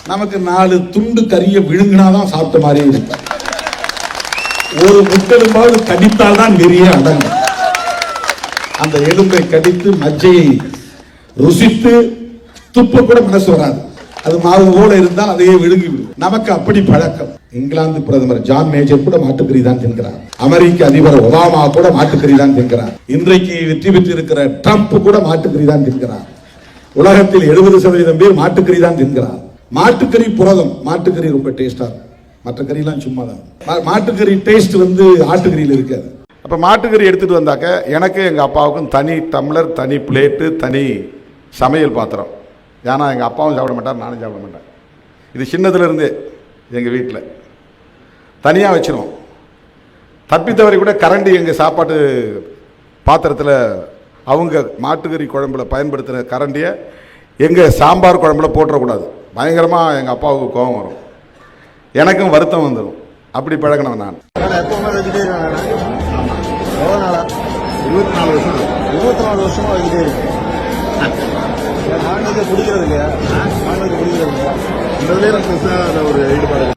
நமக்கு 4 துண்டு கறியை விழுங்கினாதான் சாப்பிட்ட மாதிரி இருக்கு. ஒரு முட்டெலும்பாவது கடித்தால் தான் வெறிய அடங்கும். அந்த எலும்பை கடித்து மஜ்ஜையை ருசித்து துப்ப கூட மனசு வராது. அது மாவு போல இருந்தால் அதையே விழுங்கிவிடும். நமக்கு அப்படி பழக்கம். இங்கிலாந்து பிரதமர் ஜான் மேஜர் கூட மாட்டுக்கறி தான் தின்கிறார். அமெரிக்க அதிபர் ஒபாமா கூட மாட்டுக்கறி தான் தின்கிறார். இன்றைக்கு வெற்றி பெற்று இருக்கிற ட்ரம்ப் கூட மாட்டுக்கறி தான் தின்கிறார். உலகத்தில் 70% பேர் மாட்டுக்கறி தான் தின்கிறார். மாட்டுக்கறி புரதம். மாட்டுக்கறி ரொம்ப டேஸ்டா இருக்கும். மற்ற கறியெல்லாம் சும்மா தான். மாட்டுக்கறி டேஸ்ட் ஆட்டுக்கறியில் இருக்காது. அப்ப மாட்டுக்கறி எடுத்துட்டு வந்தாக்க எனக்கு எங்க அப்பாவுக்கும் தனி டம்ளர், தனி பிளேட்டு, தனி சமையல் பாத்திரம். ஏன்னா எங்கள் அப்பாவும் சாப்பிட மாட்டார், நானும் சாப்பிட மாட்டேன். இது சின்னதுலேருந்தே எங்கள் வீட்டில் தனியாக வச்சிருவோம். தப்பித்தவரை கூட கரண்டி எங்கள் சாப்பாட்டு பாத்திரத்தில் அவங்க மாட்டுக்கறி குழம்புல பயன்படுத்துகிற கரண்டியை எங்கள் சாம்பார் குழம்புல போட்டுறக்கூடாது. பயங்கரமாக எங்கள் அப்பாவுக்கு கோபம் வரும், எனக்கும் வருத்தம் வந்துடும். அப்படி பழகினவன் நான். எப்பவுமே வெஜிடேரியன். எவ்வளோ நாளா? 24 வருஷம். 24 வருஷமா வெஜிடேரியன். நான்வெஜ் பிடிக்கிறது இல்லையா? நான்வெஜ் பிடிக்கிறது இல்லையா? இந்த ஒரு ஈடுபாடு.